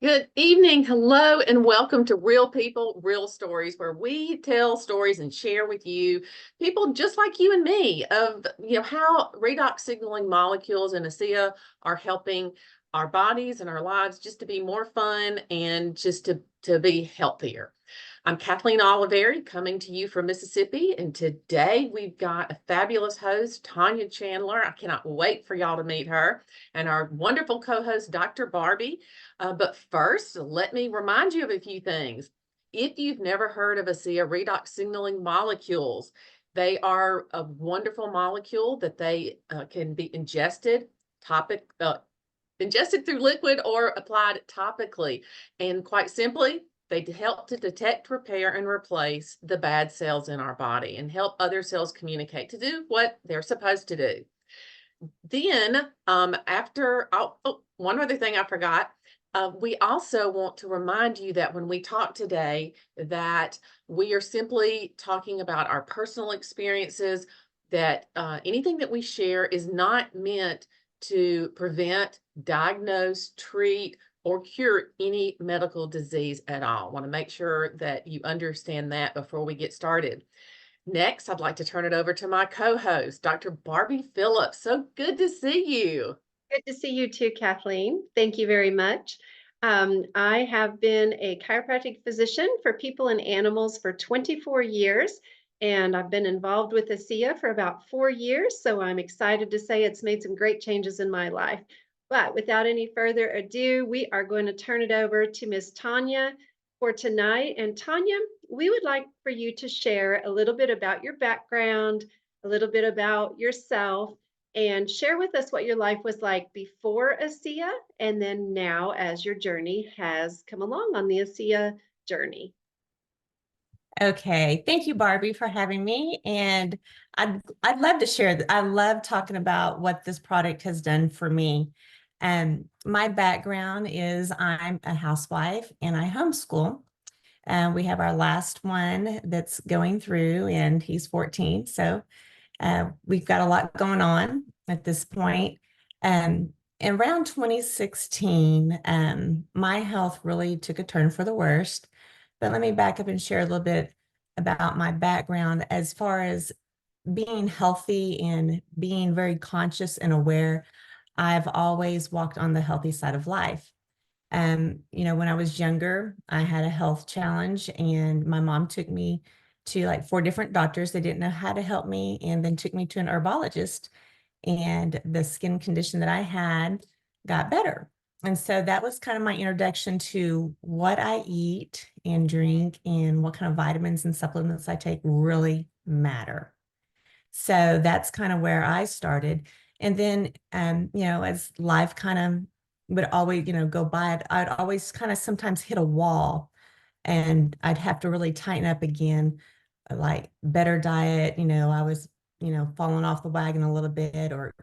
Good evening. Hello, and welcome to Real People, Real Stories, where we tell stories and share with you people just like you and me of how redox signaling molecules and ASEA are helping our bodies and our lives just to be more fun and just to be healthier. I'm Kathleen Oliveri coming to you from Mississippi, and today we've got a fabulous host, Tonya Chandler. I cannot wait for y'all to meet her, and our wonderful co-host, Dr. Barbie. But first, let me remind you of a few things. If you've never heard of ASEA redox signaling molecules, they are a wonderful molecule that they can be ingested through liquid or applied topically. And quite simply, they help to detect, repair, and replace the bad cells in our body and help other cells communicate to do what they're supposed to do. Then, one other thing I forgot. We also want to remind you that when we talk today, that we are simply talking about our personal experiences, that anything that we share is not meant to prevent, diagnose, treat, or cure any medical disease at all. I want to make sure that you understand that before we get started. Next, I'd like to turn it over to my co-host, Dr. Barbie Phillips. So good to see you. Good to see you too, Kathleen. Thank you very much. I have been a chiropractic physician for people and animals for 24 years, and I've been involved with ASEA for about 4 years. So I'm excited to say it's made some great changes in my life. But without any further ado, we are going to turn it over to Ms. Tonya for tonight. And Tonya, we would like for you to share a little bit about your background, a little bit about yourself, and share with us what your life was like before ASEA and then now as your journey has come along on the ASEA journey. Okay, thank you, Barbie, for having me. And I'd love to share. I love talking about what this product has done for me. My background is I'm a housewife and I homeschool. We have our last one that's going through, and he's 14. So we've got a lot going on at this point. Around 2016, my health really took a turn for the worst. But let me back up and share a little bit about my background as far as being healthy and being very conscious and aware. I've always walked on the healthy side of life. When I was younger, I had a health challenge, and my mom took me to like 4 different doctors. They didn't know how to help me, and then took me to an herbologist, and the skin condition that I had got better. And so that was kind of my introduction to what I eat and drink and what kind of vitamins and supplements I take really matter. So that's kind of where I started. And then, as life kind of would always, go by, I'd always kind of sometimes hit a wall, and I'd have to really tighten up again, like better diet. I was, falling off the wagon a little bit, or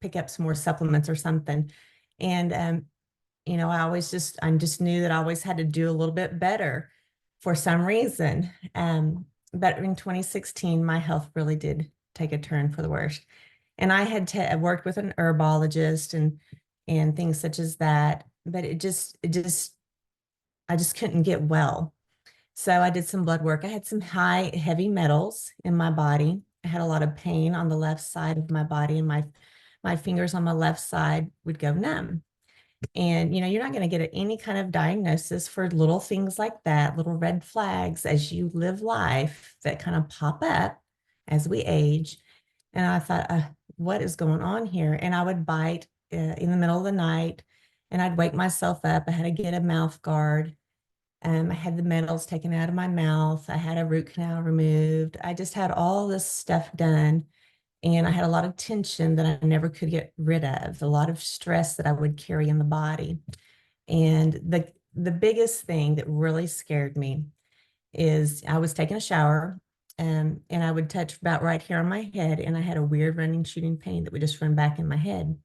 pick up some more supplements or something. And, I just knew that I always had to do a little bit better for some reason. But in 2016, my health really did take a turn for the worst. And I had worked with an herbologist and things such as that, but I just couldn't get well. So I did some blood work. I had some high heavy metals in my body. I had a lot of pain on the left side of my body, and my fingers on my left side would go numb. And, you're not going to get any kind of diagnosis for little things like that, little red flags as you live life that kind of pop up as we age. And I thought, what is going on here? And I would bite in the middle of the night, and I'd wake myself up. I had to get a mouth guard. I had the metals taken out of my mouth. I had a root canal removed. I just had all this stuff done. And I had a lot of tension that I never could get rid of, a lot of stress that I would carry in the body. And the biggest thing that really scared me is I was taking a shower, and I would touch about right here on my head, and I had a weird running, shooting pain that would just run back in my head.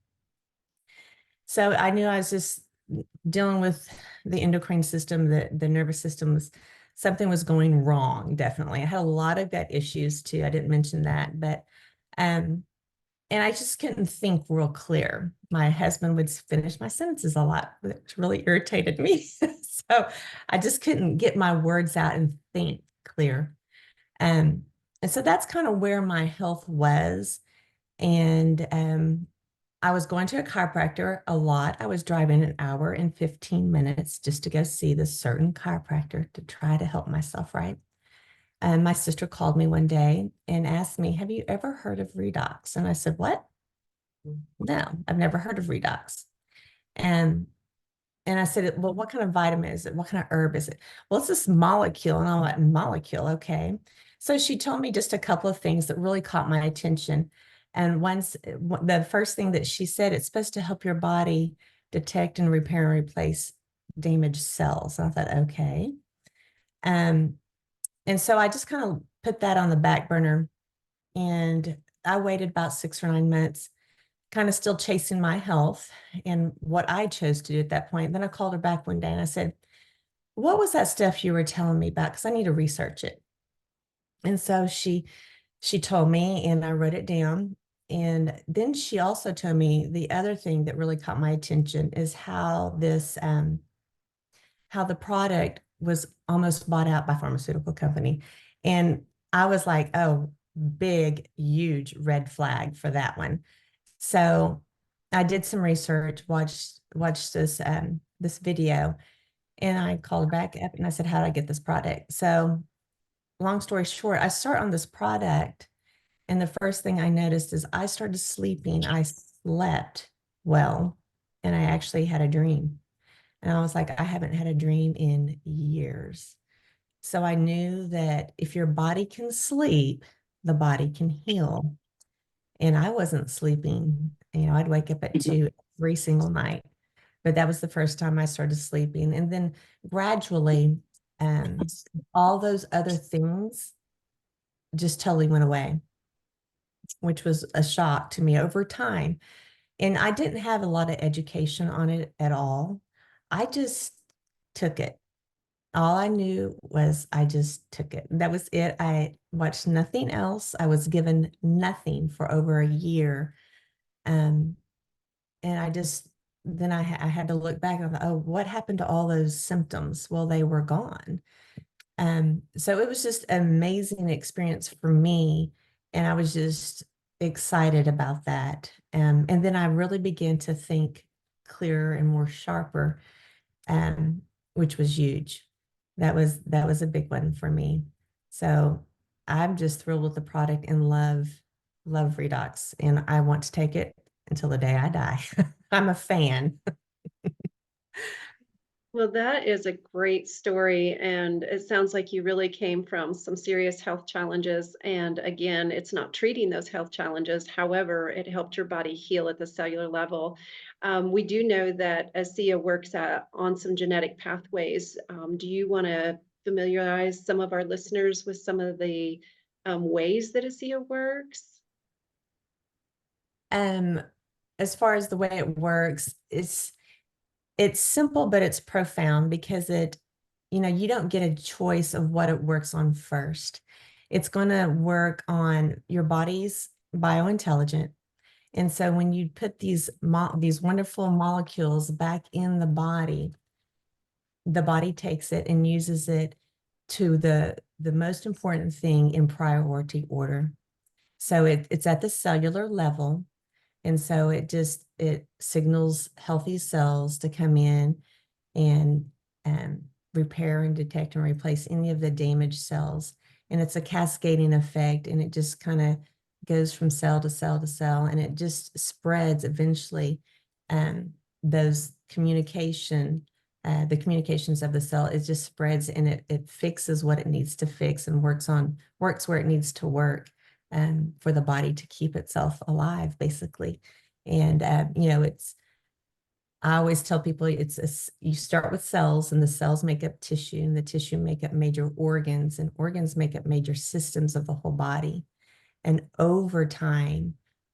So I knew I was just dealing with the endocrine system, the nervous system. Something was going wrong, definitely. I had a lot of gut issues too. I didn't mention that, but and I just couldn't think real clear. My husband would finish my sentences a lot, which really irritated me. So I just couldn't get my words out and think clear. Um, and so that's kind of where my health was. And I was going to a chiropractor a lot. I was driving an hour and 15 minutes just to go see this certain chiropractor to try to help myself right. And my sister called me one day and asked me, "Have you ever heard of Redox?" And I said, "What? No, I've never heard of Redox." And and I said, "Well, what kind of vitamin is it? What kind of herb is it?" "Well, it's this molecule." And I'm like, "Molecule, okay." So she told me just a couple of things that really caught my attention. And the first thing that she said, it's supposed to help your body detect and repair and replace damaged cells. And I thought, okay. Um, and so I just kind of put that on the back burner. And I waited about 6 or 9 months, kind of still chasing my health and what I chose to do at that point. Then I called her back one day and I said, "What was that stuff you were telling me about? Because I need to research it." And so she told me, and I wrote it down. And then she also told me the other thing that really caught my attention is how the product was almost bought out by a pharmaceutical company. And I was like, oh, big, huge red flag for that one. So I did some research, watched this video, and I called her back up and I said, "How do I get this product?" So long story short, I start on this product, and the first thing I noticed is I started sleeping. I slept well, and I actually had a dream. And I was like, I haven't had a dream in years. So I knew that if your body can sleep, the body can heal. And I wasn't sleeping. I'd wake up at 2 every single night. But that was the first time I started sleeping. And then gradually, um, all those other things just totally went away, which was a shock to me over time. And I didn't have a lot of education on it at all. I just took it. All I knew was I just took it. That was it. I watched nothing else. I was given nothing for over a year. Um, and I had to look back and I thought, oh, what happened to all those symptoms? Well, they were gone. So it was just an amazing experience for me. And I was just excited about that. And then I really began to think clearer and more sharper, um, which was huge. That was a big one for me. So I'm just thrilled with the product and love Redox, and I want to take it until the day I die. I'm a fan. Well, that is a great story. And it sounds like you really came from some serious health challenges. And again, it's not treating those health challenges. However, it helped your body heal at the cellular level. We do know that ASEA works on some genetic pathways. Do you want to familiarize some of our listeners with some of the ways that ASEA works? Um, as far as the way it works, it's simple, but it's profound because you don't get a choice of what it works on first. It's going to work on your body's biointelligent. And so when you put these wonderful molecules back in the body takes it and uses it to the most important thing in priority order. So it's at the cellular level. And so it signals healthy cells to come in and repair and detect and replace any of the damaged cells. And it's a cascading effect, and it just kind of goes from cell to cell to cell, and it just spreads eventually. Those the communications of the cell, it just spreads, and it fixes what it needs to fix and works where it needs to work, for the body to keep itself alive, basically. And I always tell people you start with cells, and the cells make up tissue, and the tissue make up major organs, and organs make up major systems of the whole body. And over time,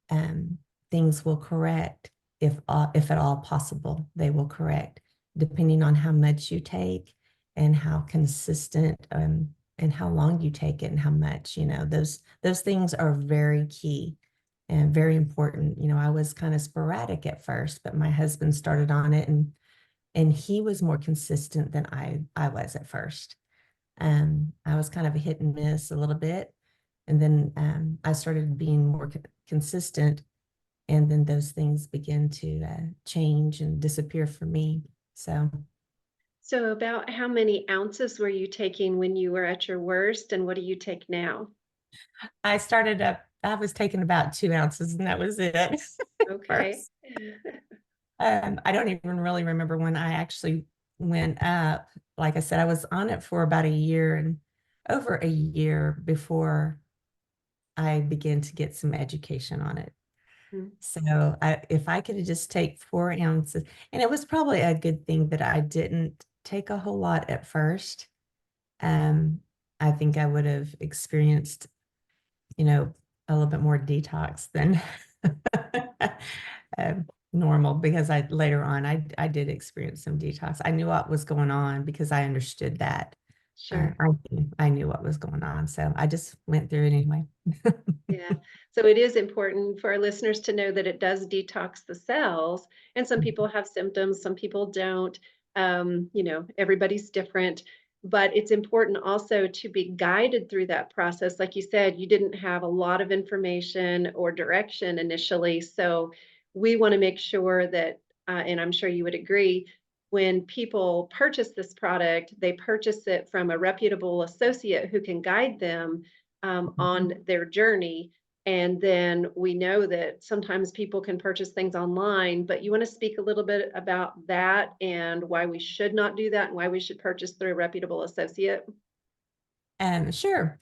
um, things will correct if at all possible. They will correct depending on how much you take and how consistent, and how long you take it and how much. Those things are very key and very important. You know, I was kind of sporadic at first, but my husband started on it, and he was more consistent than I was at first. I was kind of a hit and miss a little bit, and then I started being more consistent, and then those things begin to change and disappear for me. So about how many ounces were you taking when you were at your worst, and what do you take now? I was taking about 2 ounces, and that was it. Okay. First. I don't even really remember when I actually went up. Like I said, I was on it for about a year and over a year before I began to get some education on it. Mm. So if I could just take 4 ounces, and it was probably a good thing that I didn't take a whole lot at first. Um, I think I would have experienced, you know, a little bit more detox than normal, because I later on I did experience some detox. I knew what was going on because I understood that. Sure. I knew what was going on, so I just went through it anyway. Yeah. So it is important for our listeners to know that it does detox the cells. And some people have symptoms, some people don't. Everybody's different. But it's important also to be guided through that process. Like you said, you didn't have a lot of information or direction initially. So we want to make sure that, and I'm sure you would agree, when people purchase this product, they purchase it from a reputable associate who can guide them on their journey. And then we know that sometimes people can purchase things online, but you want to speak a little bit about that and why we should not do that and why we should purchase through a reputable associate? Sure.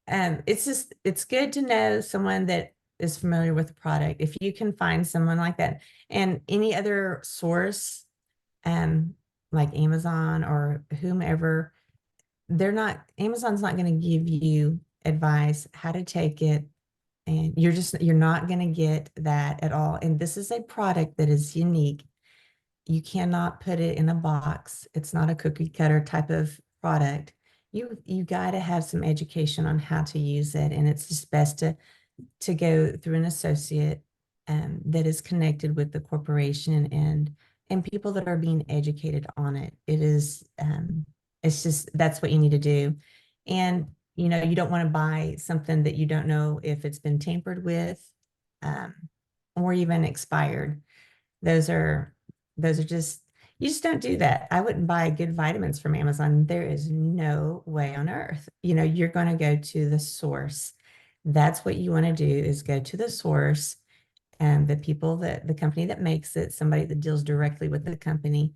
It's good to know someone that is familiar with the product. If you can find someone like that, and any other source, um, like Amazon or whomever, Amazon's not going to give you advice how to take it. And you're not going to get that at all. And this is a product that is unique. You cannot put it in a box. It's not a cookie cutter type of product. You got to have some education on how to use it, and it's just best to go through an associate that is connected with the corporation, and people that are being educated on it. It's just that's what you need to do. And you don't want to buy something that you don't know if it's been tampered with, um, or even expired. Those are just, you just don't do that. I wouldn't buy good vitamins from Amazon. There is no way on earth. You're going to go to the source. That's what you want to do, is go to the source, and the company that makes it, somebody that deals directly with the company,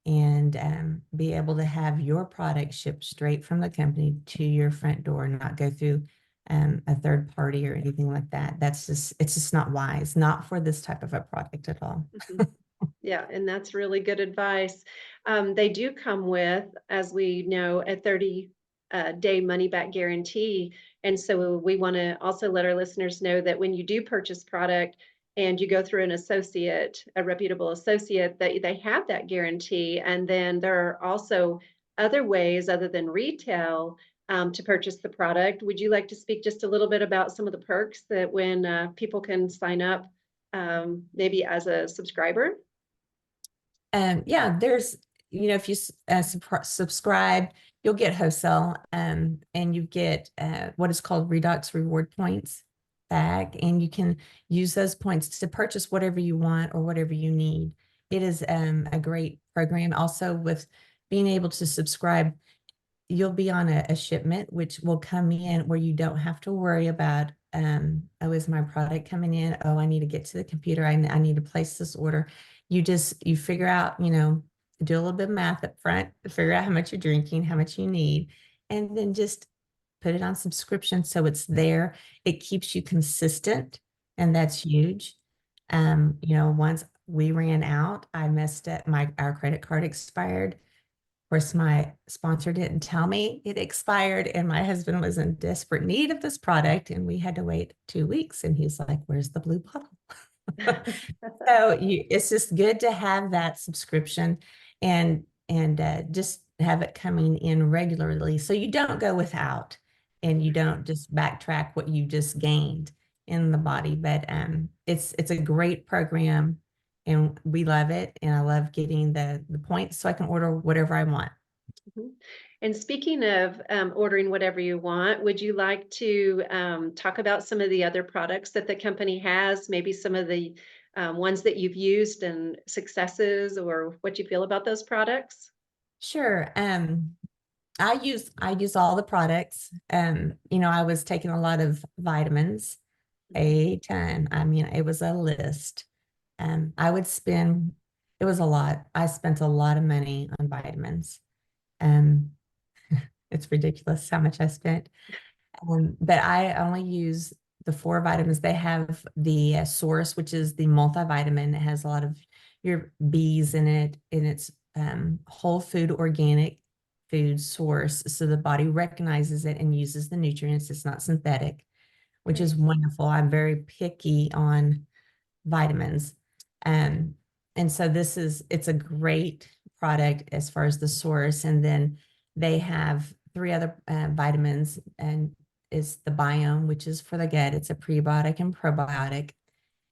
and be able to have your product shipped straight from the company to your front door, not go through a third party or anything like that. It's just not wise, not for this type of a product at all. Mhm. Yeah, and that's really good advice. They do come with, as we know, a 30-day money back guarantee. And so we want to also let our listeners know that when you do purchase product and you go through an associate, a reputable associate, that they have that guarantee. And then there are also other ways other than retail to purchase the product. Would you like to speak just a little bit about some of the perks that when people can sign up maybe as a subscriber? Yeah, if you subscribe, you'll get wholesale, and you get what is called Redox reward points back, and you can use those points to purchase whatever you want or whatever you need. It is a great program. Also, with being able to subscribe, you'll be on a shipment which will come in where you don't have to worry about, oh, is my product coming in? Oh, I need to get to the computer. I need to place this order. You figure out, do a little bit of math up front, figure out how much you're drinking, how much you need, and then just put it on subscription so it's there. It keeps you consistent, and that's huge. Once we ran out, I messed up, our credit card expired. Course, my sponsor didn't tell me it expired, and my husband was in desperate need of this product, and we had to wait 2 weeks. And he's like, "Where's the blue bottle?" It's just good to have that subscription, and just have it coming in regularly, so you don't go without, and you don't just backtrack what you just gained. in the body. But it's a great program, and we love it. And I love getting the points so I can order whatever I want. Mhm. And speaking of ordering whatever you want, would you like to talk about some of the other products that the company has? Maybe some of the ones that you've used and successes, or what you feel about those products? Sure. I use all the products. I was taking a lot of vitamins, a ton. I mean, it was a list. I would spend, it was a lot. I spent a lot of money on vitamins. Um, it's ridiculous how much I spent. But I only use the four vitamins. They have the source, which is the multivitamin. It has a lot of your bees in it, and it's whole food organic food source. So the body recognizes it and uses the nutrients. It's not synthetic, which Great. is wonderful. I'm very picky on vitamins. Um, and so it's a great product as far as the source. And then they have three other vitamins, and is the biome, which is for the gut. It's a prebiotic and probiotic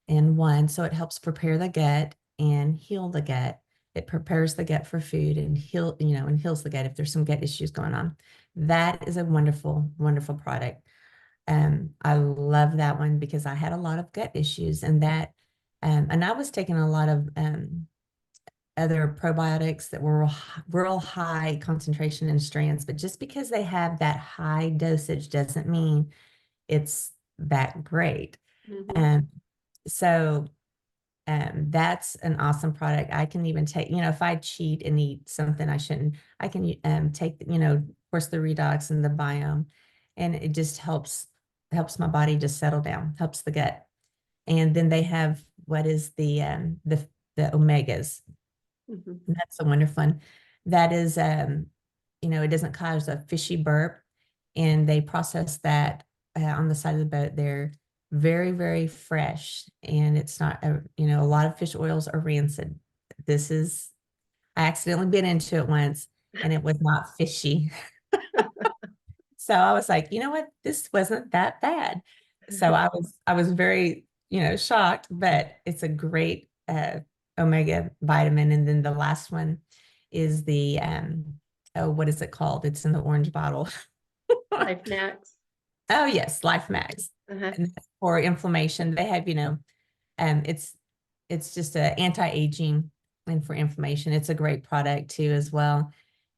in one. So it helps prepare the gut and heal the gut. It prepares the gut for food and and heals the gut if there's some gut issues going on. That is a wonderful, wonderful product. I love that one because I had a lot of gut issues, and I was taking a lot of other probiotics that were real high concentration in strands, but just because they have that high dosage doesn't mean it's that great. Mhm. And so that's an awesome product. I can even take, if I cheat and eat something I shouldn't, I can take, of course, the Redox and the Biome, and it just helps my body just settle down, helps the gut. And then they have what is the omegas. Mhm. That's a wonderful one. That is, it doesn't cause a fishy burp, and they process that on the side of the boat. They're very, very fresh, and it's not, a lot of fish oils are rancid. I accidentally bit into it once, and it was not fishy. So I was like, you know what? This wasn't that bad. So I was very, shocked, but it's a great omega vitamin. And then the last one is the oh, what is it called? It's in the orange bottle. Life Max. Oh yes, Life Max. Uh-huh. And that's for inflammation. They have, um, it's it's just a anti-aging and for inflammation. It's a great product too as well.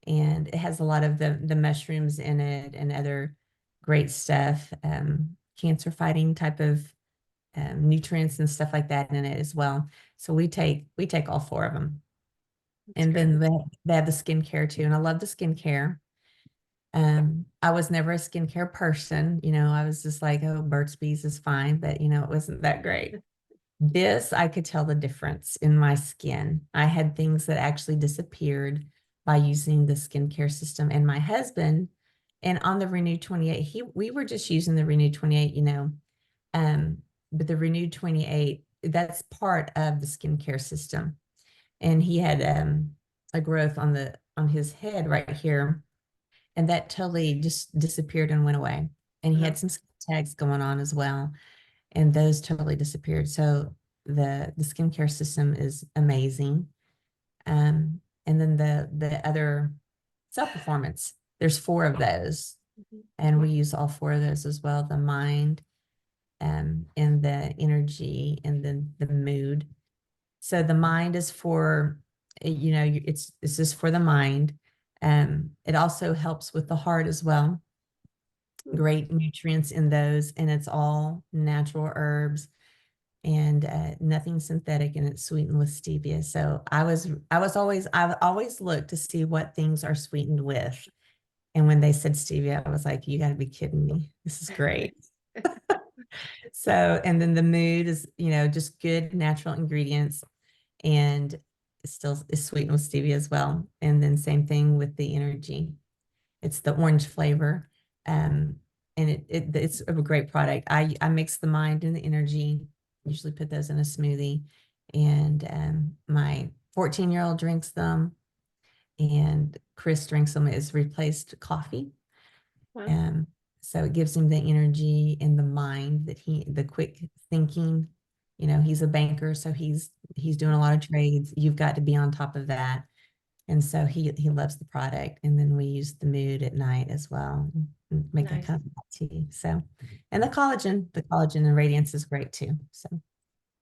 And it has a lot of the mushrooms in it and other great stuff, cancer fighting type of nutrients and stuff like that in it as well. So we take all four of them. That's And great. then they have the skincare too. And I love the skincare. I was never a skincare person. I was just like, oh, Burt's Bees is fine, but it wasn't that great. This, I could tell the difference in my skin. I had things that actually disappeared by using the skincare system. And my husband, and on the Renew 28, we were just using the Renew 28, um, but the Renew 28, that's part of the skincare system. And he had a growth on his head right here, and that totally just disappeared and went away. And he Uh-huh. had some skin tags going on as well, and those totally disappeared. So the skincare system is amazing. And then the other self performance, there's four of those, Mhm. and we use all four of those as well: the mind, and the energy, and then the mood. So the mind is for, it's just for the mind. It also helps with the heart as well. Mhm. Great nutrients in those, and it's all natural herbs and nothing synthetic, and it's sweetened with stevia. So I've always looked to see what things are sweetened with. And when they said stevia, I was like, you got to be kidding me. This is great. So, and then the mood is, just good natural ingredients, and it still is sweetened with stevia as well. And then same thing with the energy. It's the orange flavor. Um, and it's a great product. I mix the mind and the energy, usually put those in a smoothie. And my 14-year-old drinks them, and Chris drinks them. It's replaced coffee. Wow. Um, So it gives him the energy and the mind that the quick thinking. You know, he's a banker, so he's doing a lot of trades. You've got to be on top of that. And so he loves the product. And then we use the mood at night as well, and make a Nice. cup of tea. So, and the collagen and radiance is great too. So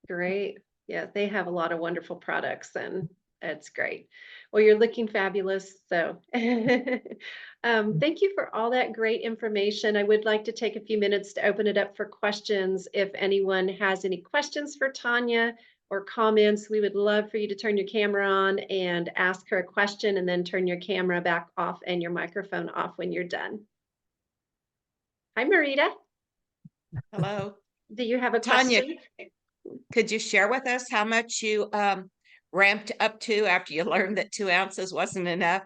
Great. Yeah, they have a lot of wonderful products and it's great. Well, you're looking fabulous. So thank you for all that great information. I would like to take a few minutes to open it up for questions. If anyone has any questions for Tonya or comments, we would love for you to turn your camera on and ask her a question, and then turn your camera back off and your microphone off when you're done. Hi, Marita. Hello. Do you have a Tonya, question? could you share with us how much you ramped up to after you learned that 2 ounces wasn't enough?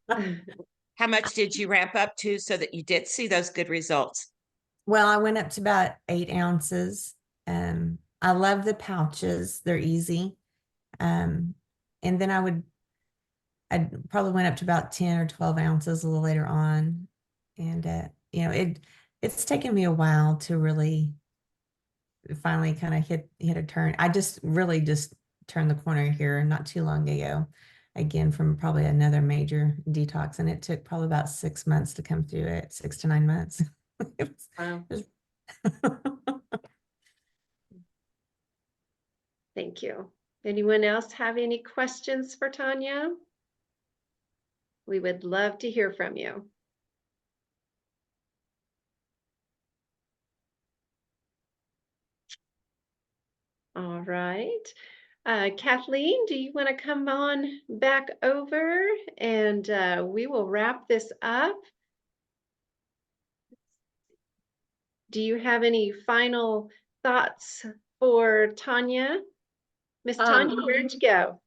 How much did you ramp up to so that you did see those good results? well, I went up to about 8 ounces. I love the pouches. They're easy. And then I probably went up to about 10 or 12 ounces a little later on. And, you know, it's taken me a while to really finally kind of hit a turn. I just turned the corner here not too long ago, again, from probably another major detox. And it took probably about 6 months to come through it, 6 to 9 months. Wow. Thank you. Anyone else have any questions for Tonya? We would love to hear from you. All right. Kathleen, do you want to come on back over, and we will wrap this up? Do you have any final thoughts for Tonya? Miss Tonya, where'd you go?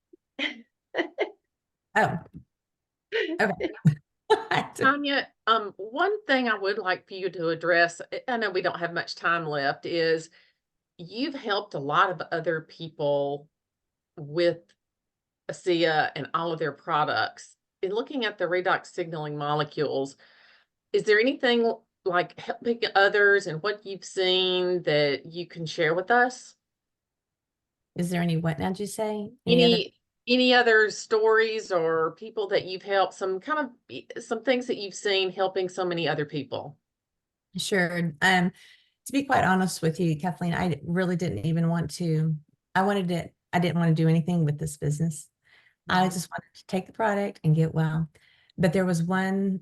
Oh, okay. Tonya, one thing I would like for you to address, I know we don't have much time left, is you've helped a lot of other people with ASEA and all of their products. In looking at the redox signaling molecules, is there anything like helping others and what you've seen that you can share with us? Is there any, what now did you say? Any other stories or people that you've helped, some things that you've seen helping so many other people? Sure. To be quite honest with you, Kathleen, I really didn't even want to, I didn't want to do anything with this business. I just wanted to take the product and get well. But there was only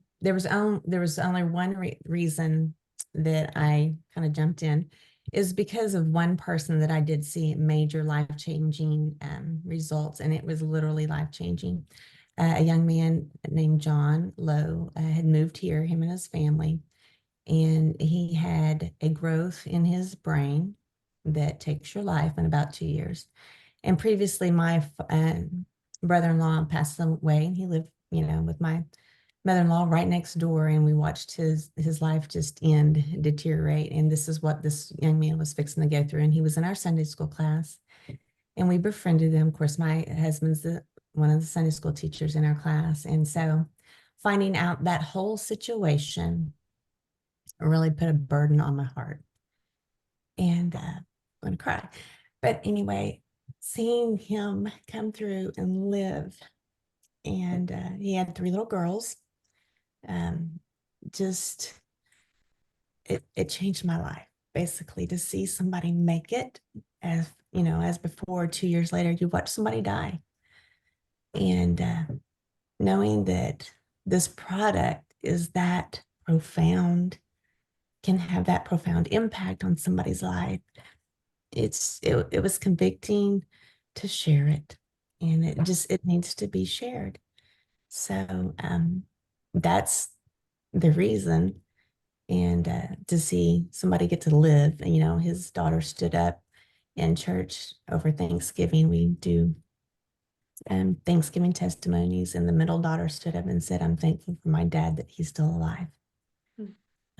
one reason that I kind of jumped in, is because of one person that I did see major life-changing results, and it was literally life-changing. A young man named John Lowe had moved here, him and his family, and he had a growth in his brain that takes your life in about 2 years. And previously, my brother-in-law passed away, and he lived, with my mother-in-law right next door, and we watched his life just deteriorate. And this is what this young man was fixing to go through. And he was in our Sunday school class, and we befriended him. Of course, my husband's one of the Sunday school teachers in our class. And so finding out that whole situation really put a burden on my heart. And I'm going to cry. But anyway, seeing him come through and live, and he had 3 little girls, just it changed my life, basically, to see somebody make it. As before, 2 years later, you watch somebody die, and knowing that this product is that profound, can have that profound impact on somebody's life. It was convicting to share it, and it needs to be shared. So that's the reason. And to see somebody get to live, and his daughter stood up in church over Thanksgiving. We do Thanksgiving testimonies, and the middle daughter stood up and said, "I'm thankful for my dad that he's still alive."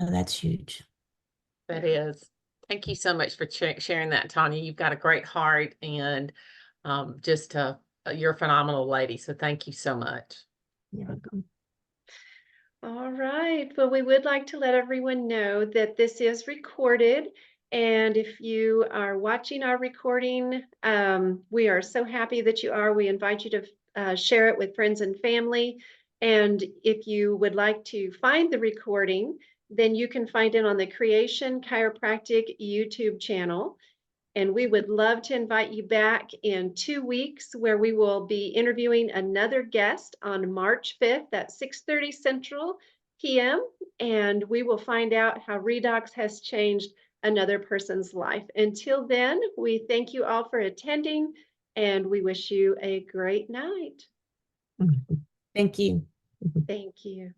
So that's huge. That is. Thank you so much for sharing that, Tonya. You've got a great heart, and you're a phenomenal lady. So thank you so much. You're welcome. All right. Well, we would like to let everyone know that this is recorded. And if you are watching our recording, we are so happy that you are. We invite you to share it with friends and family. And if you would like to find the recording, then you can find it on the Creation Chiropractic YouTube channel. And we would love to invite you back in 2 weeks, where we will be interviewing another guest on March 5th at 6:30 Central PM. And we will find out how Redox has changed another person's life. Until then, we thank you all for attending, and we wish you a great night. Thank you. Thank you.